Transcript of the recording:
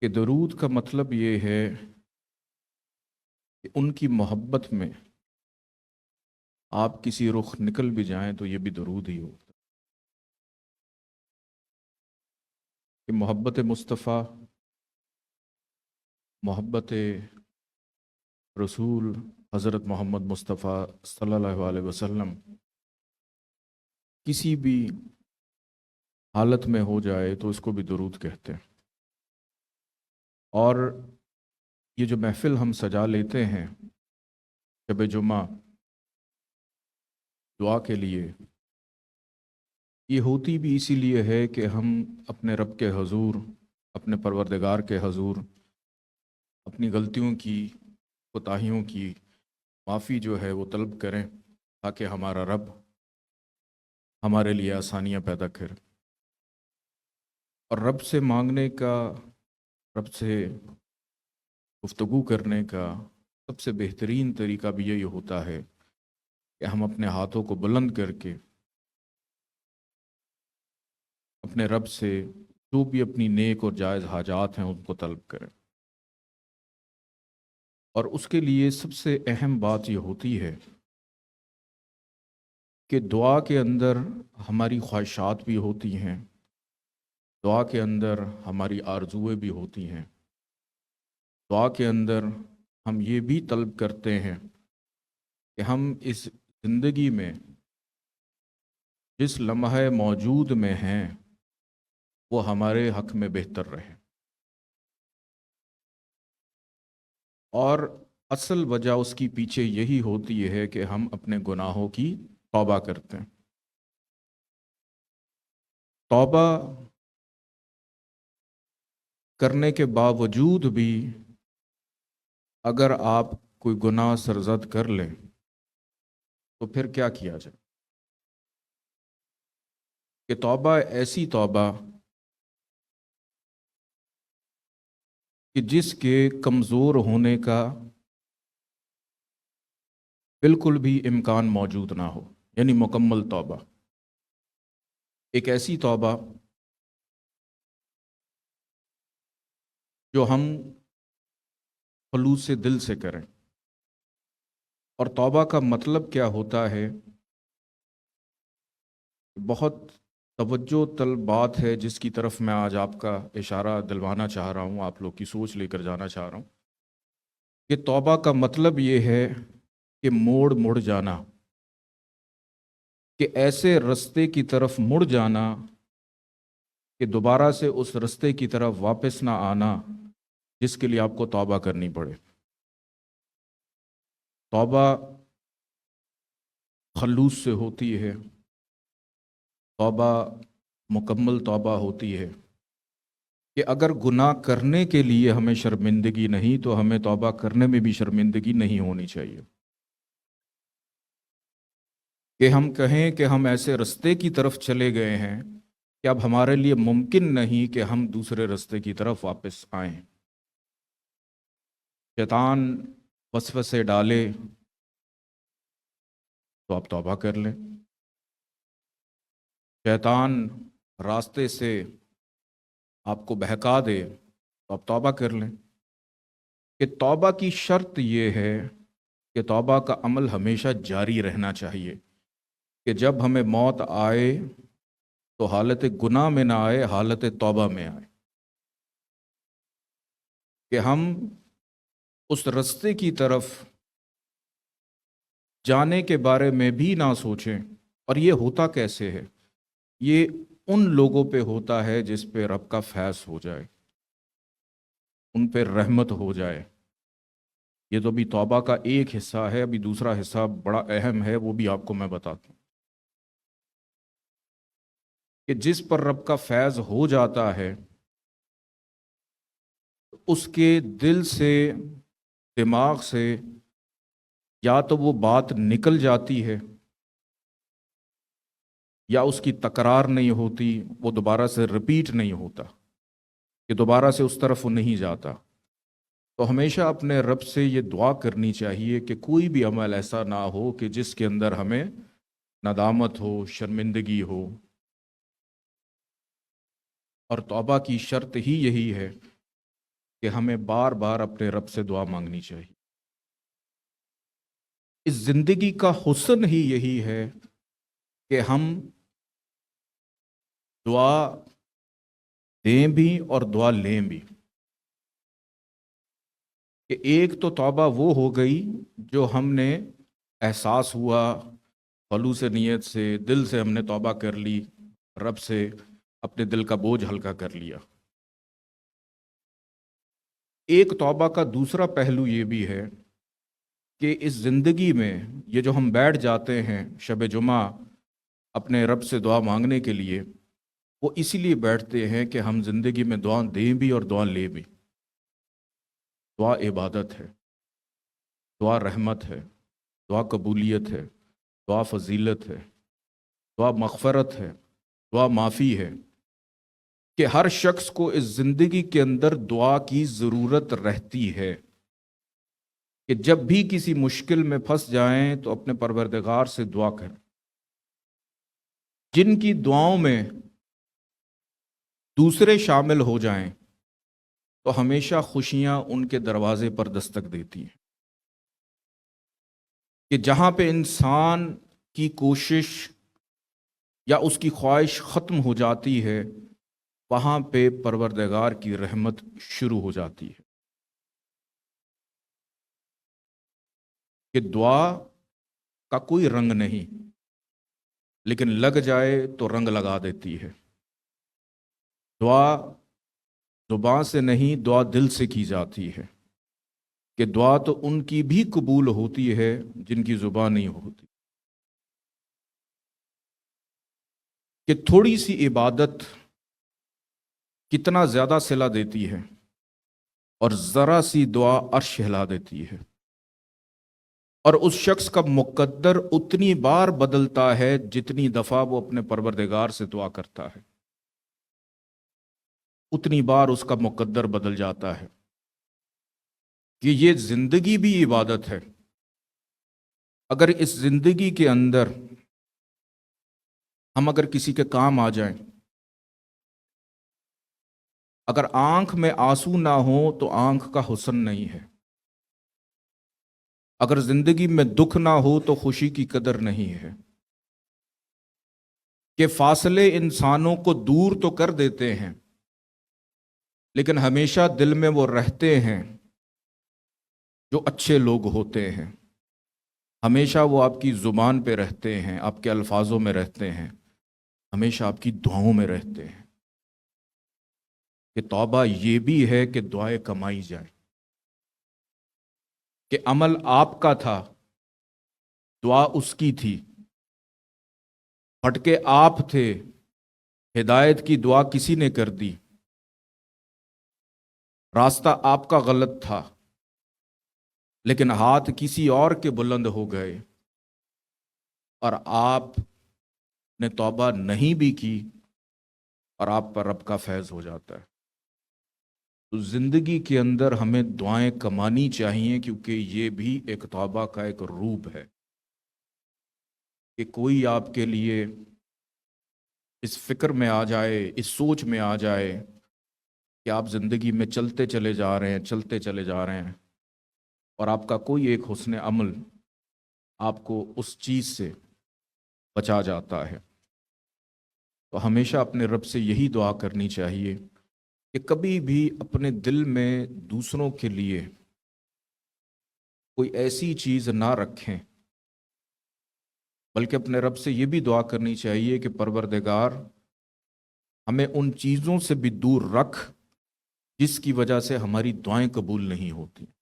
کہ درود کا مطلب یہ ہے کہ ان کی محبت میں آپ کسی رخ نکل بھی جائیں تو یہ بھی درود ہی ہوتا ہے کہ محبت مصطفیٰ، محبت رسول حضرت محمد مصطفیٰ صلی اللہ علیہ وسلم کسی بھی حالت میں ہو جائے تو اس کو بھی درود کہتے ہیں۔ اور یہ جو محفل ہم سجا لیتے ہیں شب جمعہ دعا کے لیے، یہ ہوتی بھی اسی لیے ہے کہ ہم اپنے رب کے حضور، اپنے پروردگار کے حضور اپنی غلطیوں کی، کوتاہیوں کی معافی جو ہے وہ طلب کریں تاکہ ہمارا رب ہمارے لیے آسانیاں پیدا کرے۔ اور رب سے مانگنے کا، رب سے گفتگو کرنے کا سب سے بہترین طریقہ بھی یہی ہوتا ہے کہ ہم اپنے ہاتھوں کو بلند کر کے اپنے رب سے جو بھی اپنی نیک اور جائز حاجات ہیں ان کو طلب کریں۔ اور اس کے لیے سب سے اہم بات یہ ہوتی ہے کہ دعا کے اندر ہماری خواہشات بھی ہوتی ہیں، دعا کے اندر ہماری آرزوئیں بھی ہوتی ہیں، دعا کے اندر ہم یہ بھی طلب کرتے ہیں کہ ہم اس زندگی میں جس لمحہ موجود میں ہیں وہ ہمارے حق میں بہتر رہے۔ اور اصل وجہ اس کی پیچھے یہی ہوتی ہے کہ ہم اپنے گناہوں کی توبہ کرتے ہیں۔ توبہ کرنے کے باوجود بھی اگر آپ کوئی گناہ سرزد کر لیں تو پھر کیا کیا جائے؟ کہ توبہ ایسی توبہ کہ جس کے کمزور ہونے کا بالکل بھی امکان موجود نہ ہو، یعنی مکمل توبہ، ایک ایسی توبہ جو ہم خلوص دل سے کریں۔ اور توبہ کا مطلب کیا ہوتا ہے؟ بہت توجہ طلب بات ہے جس کی طرف میں آج آپ کا اشارہ دلوانا چاہ رہا ہوں، آپ لوگ کی سوچ لے کر جانا چاہ رہا ہوں کہ توبہ کا مطلب یہ ہے کہ مڑ جانا، کہ ایسے رستے کی طرف مڑ جانا کہ دوبارہ سے اس رستے کی طرف واپس نہ آنا جس کے لیے آپ کو توبہ کرنی پڑے۔ توبہ خلوص سے ہوتی ہے، توبہ مکمل توبہ ہوتی ہے کہ اگر گناہ کرنے کے لیے ہمیں شرمندگی نہیں تو ہمیں توبہ کرنے میں بھی شرمندگی نہیں ہونی چاہیے۔ کہ ہم کہیں کہ ہم ایسے رستے کی طرف چلے گئے ہیں کہ اب ہمارے لیے ممکن نہیں کہ ہم دوسرے رستے کی طرف واپس آئیں۔ شیطان وسوسے ڈالے تو آپ توبہ کر لیں، شیطان راستے سے آپ کو بہکا دے تو آپ توبہ کر لیں۔ کہ توبہ کی شرط یہ ہے کہ توبہ کا عمل ہمیشہ جاری رہنا چاہیے، کہ جب ہمیں موت آئے تو حالت گناہ میں نہ آئے، حالت توبہ میں آئے، کہ ہم اس رستے کی طرف جانے کے بارے میں بھی نہ سوچیں۔ اور یہ ہوتا کیسے ہے؟ یہ ان لوگوں پہ ہوتا ہے جس پہ رب کا فیض ہو جائے، ان پہ رحمت ہو جائے۔ یہ تو بھی توبہ کا ایک حصہ ہے، ابھی دوسرا حصہ بڑا اہم ہے، وہ بھی آپ کو میں بتاتا ہوں کہ جس پر رب کا فیض ہو جاتا ہے اس کے دل سے، دماغ سے یا تو وہ بات نکل جاتی ہے یا اس کی تکرار نہیں ہوتی، وہ دوبارہ سے رپیٹ نہیں ہوتا، کہ دوبارہ سے اس طرف وہ نہیں جاتا۔ تو ہمیشہ اپنے رب سے یہ دعا کرنی چاہیے کہ کوئی بھی عمل ایسا نہ ہو کہ جس کے اندر ہمیں ندامت ہو، شرمندگی ہو۔ اور توبہ کی شرط ہی یہی ہے کہ ہمیں بار بار اپنے رب سے دعا مانگنی چاہیے۔ اس زندگی کا حسن ہی یہی ہے کہ ہم دعا دیں بھی اور دعا لیں بھی۔ کہ ایک تو توبہ وہ ہو گئی جو ہم نے احساس ہوا، خلوص نیت سے دل سے ہم نے توبہ کر لی، رب سے اپنے دل کا بوجھ ہلکا کر لیا۔ ایک توبہ کا دوسرا پہلو یہ بھی ہے کہ اس زندگی میں یہ جو ہم بیٹھ جاتے ہیں شب جمعہ اپنے رب سے دعا مانگنے کے لیے، وہ اسی لیے بیٹھتے ہیں کہ ہم زندگی میں دعا دیں بھی اور دعا لیں بھی۔ دعا عبادت ہے، دعا رحمت ہے، دعا قبولیت ہے، دعا فضیلت ہے، دعا مغفرت ہے، دعا معافی ہے، کہ ہر شخص کو اس زندگی کے اندر دعا کی ضرورت رہتی ہے۔ کہ جب بھی کسی مشکل میں پھنس جائیں تو اپنے پروردگار سے دعا کریں۔ جن کی دعاؤں میں دوسرے شامل ہو جائیں تو ہمیشہ خوشیاں ان کے دروازے پر دستک دیتی ہیں۔ کہ جہاں پہ انسان کی کوشش یا اس کی خواہش ختم ہو جاتی ہے، وہاں پہ پروردگار کی رحمت شروع ہو جاتی ہے۔ کہ دعا کا کوئی رنگ نہیں، لیکن لگ جائے تو رنگ لگا دیتی ہے۔ دعا زبان سے نہیں، دعا دل سے کی جاتی ہے۔ کہ دعا تو ان کی بھی قبول ہوتی ہے جن کی زبان نہیں ہوتی۔ کہ تھوڑی سی عبادت کتنا زیادہ صلہ دیتی ہے، اور ذرا سی دعا عرش ہلا دیتی ہے، اور اس شخص کا مقدر اتنی بار بدلتا ہے جتنی دفعہ وہ اپنے پروردگار سے دعا کرتا ہے، اتنی بار اس کا مقدر بدل جاتا ہے۔ کہ یہ زندگی بھی عبادت ہے۔ اگر اس زندگی کے اندر ہم اگر کسی کے کام آ جائیں، اگر آنکھ میں آنسو نہ ہو تو آنکھ کا حسن نہیں ہے، اگر زندگی میں دکھ نہ ہو تو خوشی کی قدر نہیں ہے۔ کہ فاصلے انسانوں کو دور تو کر دیتے ہیں، لیکن ہمیشہ دل میں وہ رہتے ہیں جو اچھے لوگ ہوتے ہیں۔ ہمیشہ وہ آپ کی زبان پہ رہتے ہیں، آپ کے الفاظوں میں رہتے ہیں، ہمیشہ آپ کی دعاؤں میں رہتے ہیں۔ کہ توبہ یہ بھی ہے کہ دعائیں کمائی جائیں۔ کہ عمل آپ کا تھا، دعا اس کی تھی، بھٹکے آپ تھے، ہدایت کی دعا کسی نے کر دی، راستہ آپ کا غلط تھا لیکن ہاتھ کسی اور کے بلند ہو گئے، اور آپ نے توبہ نہیں بھی کی اور آپ پر رب کا فیض ہو جاتا ہے۔ تو زندگی کے اندر ہمیں دعائیں کمانی چاہیے، کیونکہ یہ بھی ایک توبہ کا ایک روپ ہے۔ کہ کوئی آپ کے لیے اس فکر میں آ جائے، اس سوچ میں آ جائے کہ آپ زندگی میں چلتے چلے جا رہے ہیں، چلتے چلے جا رہے ہیں، اور آپ کا کوئی ایک حسن عمل آپ کو اس چیز سے بچا جاتا ہے۔ تو ہمیشہ اپنے رب سے یہی دعا کرنی چاہیے کہ کبھی بھی اپنے دل میں دوسروں کے لیے کوئی ایسی چیز نہ رکھیں، بلکہ اپنے رب سے یہ بھی دعا کرنی چاہیے کہ پروردگار ہمیں ان چیزوں سے بھی دور رکھ جس کی وجہ سے ہماری دعائیں قبول نہیں ہوتی۔